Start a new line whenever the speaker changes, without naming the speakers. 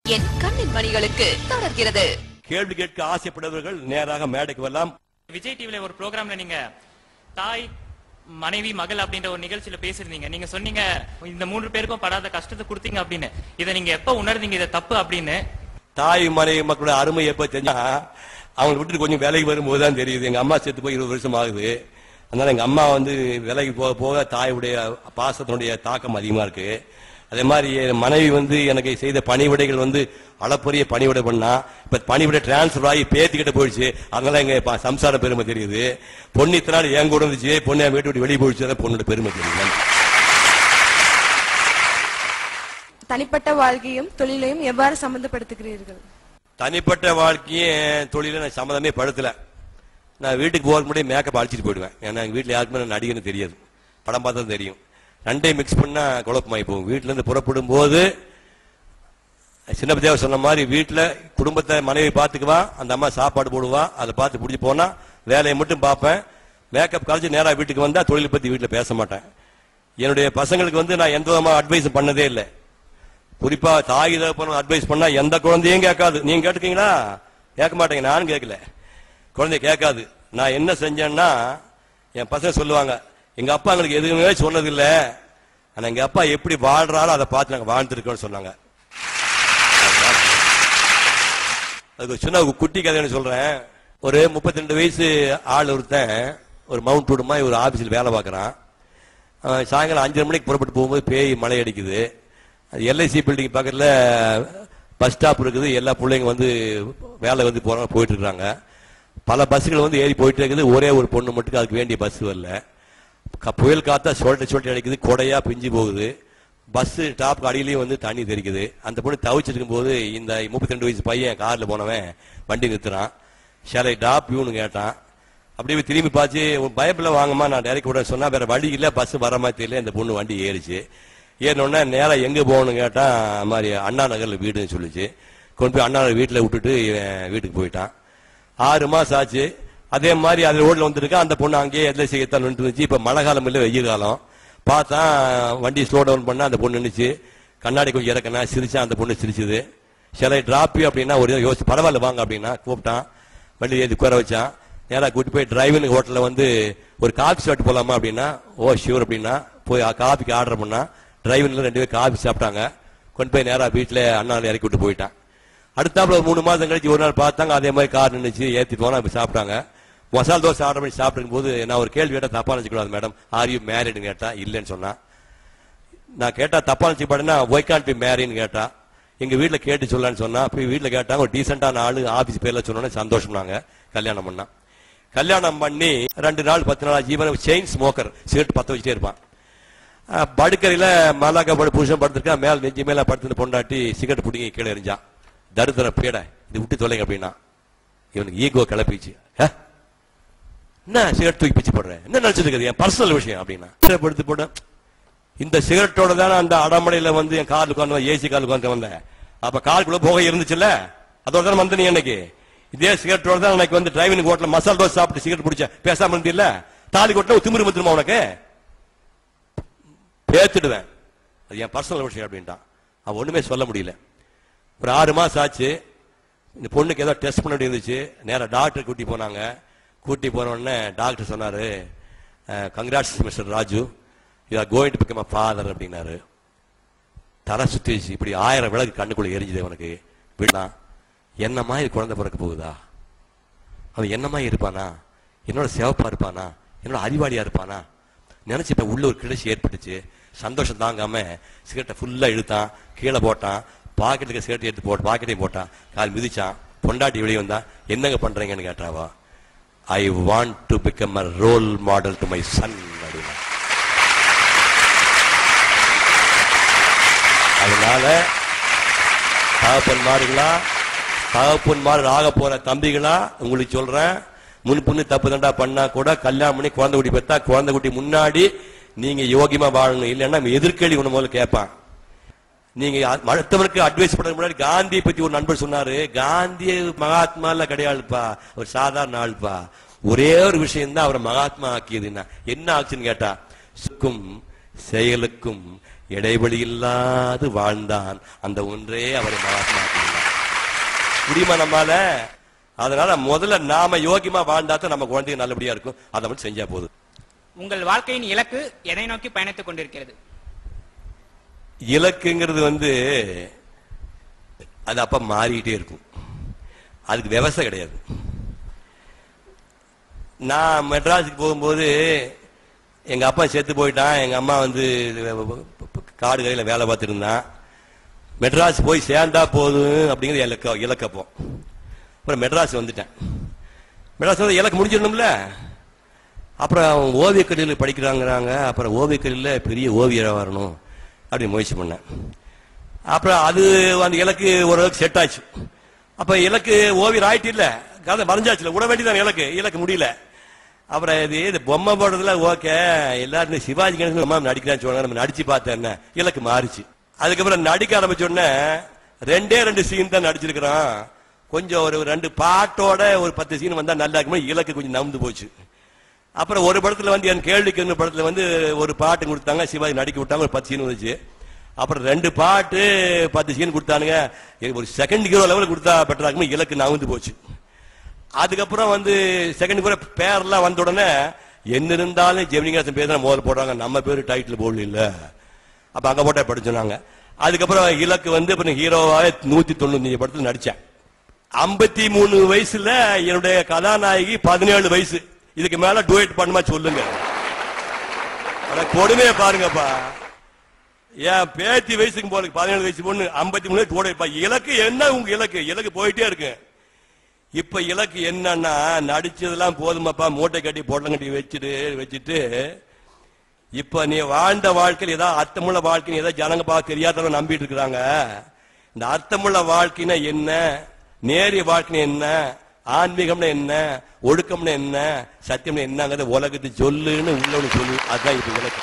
என் கண்ணின் மணிகளுக்கு தொடர்கிறது.
கேள்வி கேட்க ஆசைப்படுபவர்கள் நேராக மேடைக்கு வரலாம்.
விஜய் டிவில ஒரு ப்ரோக்ராம்ல நீங்க தாய் மனைவி மகள் அப்படின்ற ஒரு நிகழ்ச்சியில பேசிருந்தீங்க. நீங்க சொன்னீங்க இந்த 3 பேருக்கும் படாத கஷ்டத்தை கொடுத்தீங்க அப்படின்னு. இதை நீங்க எப்ப உணர்ந்தீங்க இதை தப்பு அப்படின்னு?
தாய் மனைவி மக்களோட அருமை எப்ப தெரிஞ்சா அவங்க விட்டு கொஞ்சம் வேலைக்கு வரும்போதுதான் தெரியுது. எங்க அம்மா செத்து போய் 20 வருஷம் ஆகுது. அதனால எங்க அம்மா வேலைக்கு போக போக தாயுடைய பாசத்தினுடைய தாக்கம் அதிகமா இருக்கு. அதே மாதிரி மனைவி எனக்கு செய்த பணிவிடைகள் அளப்பரிய பணிவிடை பண்ணா. இப்ப பணிவிடை டிரான்ஸ்பர் ஆகி பேத்திக்கிட்ட போயிடுச்சு. அதனால எங்க சம்சார பெருமை தெரியுது. பொண்ணு இத்தனை நாள் என் கூட இருந்துச்சு, பொண்ணு வீட்டு விட்டு வெளியே போயிடுச்சு, பொண்ணோட பெருமை தெரியுது.
தனிப்பட்ட வாழ்க்கையும் தொழிலையும் எவ்வாறு சம்பந்தப்படுத்துகிறீர்கள்?
தனிப்பட்ட வாழ்க்கையும் தொழில நான் சம்மந்தமே படுத்தல. நான் வீட்டுக்கு போக முடியும் மேக்கப் அழிச்சிட்டு போயிடுவேன். ஏன்னா எங்க வீட்டுல யாருக்குமே நடிகன்னு தெரியாது, படம் பார்த்தா தெரியும். ரெண்டையும் மிக்ஸ் பண்ணா குழப்பமாயி போகும். வீட்டுல இருந்து புறப்படும் போது சின்னப்பதேவ சொன்ன மாதிரி வீட்டுல குடும்பத்தை மனைவி பாத்துக்குவா, அந்த அம்மா சாப்பாடு போடுவா, அதை பார்த்து பிடிச்சி போனா வேலையை மட்டும் பார்ப்பேன். மேக்கப் கழிச்சு நேரா வீட்டுக்கு வந்தா தொழிலை பத்தி வீட்டுல பேச மாட்டேன். என்னுடைய பசங்களுக்கு நான் எந்த விதமா அட்வைஸ் பண்ணதே இல்லை. குறிப்பா தாய் தகப்பனும் அட்வைஸ் பண்ணா எந்த குழந்தையும் கேட்காது. நீங்க கேட்டுக்கீங்களா? கேட்க மாட்டேங்க. நானும் கேட்கல, குழந்தை கேட்காது. நான் என்ன செஞ்சேன்னா என் பசங்க சொல்லுவாங்க, எங்க அப்பா எங்களுக்கு எதுவுமே சொன்னதில்லை, ஆனா எங்க அப்பா எப்படி வாழ்றாரோ அதை பார்த்து நாங்க வாழ்ந்துருக்கோம்னு சொன்னாங்க. அதுக்கு சின்ன குட்டி கதைன்னு சொல்றேன். ஒரு 32 வயசு ஆள் ஒருத்தன் ஒரு மவுண்ட் ரோடு மாதிரி ஒரு ஆபீஸில் வேலை பார்க்கறான். சாயங்காலம் 5:30 மணிக்கு புறப்பட்டு போகும்போது பேய் மழை அடிக்குது. எல்ஐசி பில்டிங் பக்கத்துல பஸ் ஸ்டாப் இருக்குது. எல்லா பிள்ளைங்க வேலை போயிட்டு இருக்காங்க. பல பஸ்ஸுகள் ஏறி போயிட்டு இருக்குது. ஒரே ஒரு பொண்ணு மட்டும் அதுக்கு வேண்டிய பஸ் வரல. புயல் காத்தா சொல்லிட்டு அடிக்குது, கொடையா பிஞ்சு போகுது. பஸ் டாப் அடியிலையும் தண்ணி தெரிக்குது. அந்த பொண்ணு தவிச்சிருக்கும் போது இந்த 32 வயசு பையன் கார்ல போனவன் வண்டி நிறுத்துறான். ஷாலை டாப் யூன்னு கேட்டான். அப்படியே திரும்பி பார்த்து பயப்பில்ல வாங்கம்மா, நான் டைரக்ட் விட சொன்னா வேற வழி இல்ல, பஸ் வர மாதிரி தெரியல. இந்த பொண்ணு வண்டி ஏறிச்சு. ஏறினோடனே நேரா எங்க போகணும்னு கேட்டா மாதிரி அண்ணா நகர்ல வீடுன்னு சொல்லிச்சு. கொண்டு போய் அண்ணா நகர் வீட்டுல விட்டுட்டு வீட்டுக்கு போயிட்டான். 6 மாசம் ஆச்சு. அதே மாதிரி அது ரோட்ல வந்துருக்கா. அந்த பொண்ணு அங்கேயே எதில் செய்யத்தான் நின்று. இப்ப மழை காலம் இல்லை, வெயில் காலம். பார்த்தா வண்டி ஸ்லோ டவுன் பண்ணா அந்த பொண்ணு நின்றுச்சு. கண்ணாடி கொஞ்சம் இறக்கனா சிரிச்சா. அந்த பொண்ணு சிரிச்சுது. சில டிராப்பி அப்படின்னா ஒரு யோசிச்சு பரவாயில்ல வாங்க அப்படின்னா கூப்பிட்டான். வண்டி ஏறி உட்கார வச்சான். நேரா கூட்டி போய் டிரைவிங் ஹோட்டல்ல ஒரு காஃபி சாப்பிட்டு போலாமா அப்படின்னா ஓ ஷியூர் அப்படின்னா போய் காஃபிக்கு ஆர்டர் பண்ணா. டிரைவிங்ல 2 பேர் காஃபி சாப்பிட்டாங்க. கொண்டு போய் நேரா வீட்டுல அண்ணாவில் இறக்கி விட்டு போயிட்டான். அடுத்தாப்புல ஒரு 3 மாசம் கழிச்சு ஒரு நாள் பார்த்தாங்க. அதே மாதிரி கார் நின்றுச்சு. ஏற்றி போனா சாப்பிட்டாங்க. மசால் தோசை ஆர்டர் பண்ணி சாப்பிடும் போது நான் ஒரு கேள்வி கேட்டா தப்பா நினைச்சுக்கூடாது மேடம், ஆர் யூ மேரிட்னு கேட்டா இல்லைன்னு சொன்னா. நான் கேட்டா தப்பா நினைச்சுப்பாடுன்னா ஒய் கான்ட் பி மேரின்னு கேட்டா. எங்க வீட்டுல கேட்டு சொல்லலான்னு சொன்னா. போய் வீட்டுல கேட்டாங்க. ஒரு டீசென்டான ஆளு ஆபீஸ் பேர்ல சொன்னோன்னே சந்தோஷம்னாங்க. கல்யாணம் பண்ணா. கல்யாணம் பண்ணி 2 நாள் 10 நாள் ஜீவன செயின் ஸ்மோக்கர், சிகரெட் பத்த வச்சுட்டே இருப்பான். படுக்கறையில மலாக்கா புருஷன் படுத்திருக்கா. மேல நெஞ்சு மேல படுத்துட்டு பொண்டாட்டி சிகரெட் பிடிங்கி கீழே எறிஞ்சான். தருதர பேட இது விட்டு தொலைங்க அப்படின்னா இவனுக்கு ஈகோ கிளப்பிச்சு. என்ன சிகரெட் தூக்கி பிச்சு போடுறேன், என்ன நினைச்சிருக்கிறது, என் பர்சனல் விஷயம் அப்படின்னா படுத்து போட. இந்த சிகரெட்டோட தானே அந்த அடமடையில என் கால் உட்காந்து ஏசி கால் உட்காந்து வந்தேன். அப்ப காலுக்குள்ள புகை இருந்துச்சுல்ல, அதோட தானே வந்து நீ எனக்கு இதே சிகரெட்டோட தான் எனக்கு டிரைவிங் ஹோட்டல மசால் தோசை சாப்பிட்டு சிகரெட் பிடிச்ச பேசாம இருந்தில்ல. தாலி கொட்டின திமிரு வந்துருமா உனக்கு, பேத்துடுவேன், அது என் பர்சனல் விஷயம் அப்படின்ட்டான். அவன் ஒண்ணுமே சொல்ல முடியல. ஒரு 6 மாசம் ஆச்சு. இந்த பொண்ணுக்கு ஏதோ டெஸ்ட் பண்ண வேண்டி இருந்துச்சு. நேரம் டாக்டர் கூட்டி போனாங்க. கூட்டி போன உடனே டாக்டர் சொன்னாரு, congrats mister Raju, you are going to become a father அப்படின்னாரு. தலை சுத்திச்சு. இப்படி 1000 விளக்கு கண்ணுக்குள்ள எரிஞ்சுது அவனுக்கு. விடலாம், என்ன மாதிரி குழந்தை பிறக்க போகுதா, அவன் என்ன மாதிரி இருப்பானா, என்னோட சிவப்பா இருப்பானா, என்னோட அறிவாளியா இருப்பானா நினைச்சு இப்ப உள்ள ஒரு கிளர்ச்சி ஏற்பட்டுச்சு. சந்தோஷம் தாங்காம சிகரெட்டை ஃபுல்லா இழுத்தான், கீழே போட்டான். பாக்கெட்டுக்கு சிகரெட் எடுத்து போட்டு பாக்கெட்டையும் போட்டான். கால் மிதிச்சான். பொண்டாட்டி வெளியே வந்தா, என்னங்க பண்றீங்கன்னு கேட்டாவா. I want to become a role model to my son அப்படின்னா. அதனால தகப்பன்மார்கள் ஆக போற தம்பிகளா உங்களுக்கு சொல்றேன், முன்புன்னு தப்பு தண்டா பண்ணா கூட கல்யாணம் பண்ணி குழந்தை குட்டி பெற்றா குழந்தை குட்டி முன்னாடி நீங்க யோகியமா வாழணும். இல்லைன்னா எதிர்கேள்வி ஒண்ணு முதல்ல கேட்பான். நீங்க மற்றவருக்கு அட்வைஸ் பண்ண முன்னாடி காந்தியை பத்தி ஒரு நண்பர் சொன்னாரு. காந்திய மகாத்மா எல்லாம் கிடையாதுப்பா, ஒரு சாதாரண ஆள்பா. ஒரே ஒரு விஷயம் தான் அவரை மகாத்மா ஆக்கியதுன்னா என்ன ஆச்சுன்னு கேட்டா, சுக்கும் செயலுக்கும் இடைவெளி இல்லாது வாழ்ந்தான். அந்த ஒன்றே அவரை மகாத்மா ஆக்கியது. முடியுமா நம்மால? அதனால முதல்ல நாம யோகியமா வாழ்ந்தாதான் நம்ம குழந்தைங்க நல்லபடியா இருக்கும். அதை மட்டும் செஞ்சா போதும்.
உங்கள் வாழ்க்கையின் இலக்கு எதை நோக்கி பயணித்துக் கொண்டிருக்கிறது?
இலக்குங்கிறது அது அப்ப மாறிக்கிட்டே இருக்கும். அதுக்கு விவசாயம் கிடையாது. நான் மெட்ராஸுக்கு போகும்போது எங்க அப்பா செத்து போயிட்டான். எங்க அம்மா காடு கரையில் வேலை பார்த்துட்டு இருந்தான். மெட்ராஸ் போய் சேர்ந்தா போதும் அப்படிங்கிறது இலக்கப்போ. அப்புறம் மெட்ராஸ் வந்துட்டேன். மெட்ராஸ் வந்து இலக்கு முடிஞ்சிடணும்ல. அப்புறம் ஓவியக்கல்வியில் படிக்கிறாங்கிறாங்க. அப்புறம் ஓவியக்கல்வியில் பெரிய ஓவியராக வரணும் அப்படின்னு முயற்சி பண்ணேன். அப்புறம் அது அந்த இலக்கு ஓரளவுக்கு செட் ஆச்சு. அப்ப இலக்கு ஓவியர் ஆயிட்டு இல்ல, கதை மறைஞ்சாச்சுல, விட வேண்டியதான் இலக்கு முடியல. அப்புறம் இது பொம்மை போடுறதுல ஓகே, எல்லாரும் சிவாஜி கணேசன் அம்மா நடிக்கிறான்னு சொன்னாங்க. நம்ம நடிச்சு பார்த்தேன், என்ன இலக்கு மாறிச்சு. அதுக்கப்புறம் நடிக்க ஆரம்பிச்சோடனே 2 சீன் தான் நடிச்சிருக்கிறோம். கொஞ்சம் ஒரு 2 பாட்டோட ஒரு 10 சீன் வந்தா நல்லா இருக்கும். இலக்கு கொஞ்சம் நம்பு போச்சு. அப்புறம் ஒரு படத்துல என் கேள்விக்கு படத்துல ஒரு பாட்டு கொடுத்தாங்க, சிவாஜி நடிக்க விட்டாங்க, ஒரு 10 சீன் வந்துச்சு. அப்புறம் 2 பாட்டு 10 சீன் கொடுத்தானுங்க. ஒரு செகண்ட் ஹீரோ லெவலில் கொடுத்தா பெட்டரா இருக்கும். இலக்கு நவுந்து போச்சு. அதுக்கப்புறம் செகண்ட் ஹீரோ பேர்லாம் வந்த உடனே என்ன இருந்தாலும் ஜெமினிகாசன் பேர் தான் முதல்ல போடுறாங்க, நம்ம பேரு டைட்டில் போடல இல்ல. அப்ப அங்க போட்டா படிச்சோன்னாங்க. அதுக்கப்புறம் இலக்கு ஹீரோவாவே 195 படத்துல நடிச்சேன். 53 வயசுல என்னுடைய கதாநாயகி 17 வயசு. இதுக்கு மேல டுவேட் பண்ணுமா சொல்லுங்க. கொடுமையை பாருங்கப்பா. ஏன் பேத்தி வயசுக்கு போல 17 வயசு பொண்ணு 53 கூட இருப்பா. இலக்கு என்ன? உங்க இலக்கு போயிட்டே இருக்கு. இப்ப இலக்கு என்னன்னா, நடிச்சதெல்லாம் போதுமாப்பா, மூட்டை கட்டி பொட்டலம் கட்டி வச்சுட்டு இப்ப நீ வாழ்ந்த வாழ்க்கையில் ஏதாவது அர்த்தமுள்ள வாழ்க்கை ஏதாவது ஜனங்க பார்க்க தெரியாதவங்க நம்பிட்டு இருக்கிறாங்க. இந்த அர்த்தமுள்ள வாழ்க்கைன்னா என்ன, நேரிய வாழ்க்கை என்ன, ஆன்மீகம்னா என்ன, ஒழுக்கம்னா என்ன, சத்தியம்னா என்னங்கிறத உலகத்தை சொல்லுன்னு உள்ளவனு சொல்லு. அதுதான் இப்ப இலக்கு.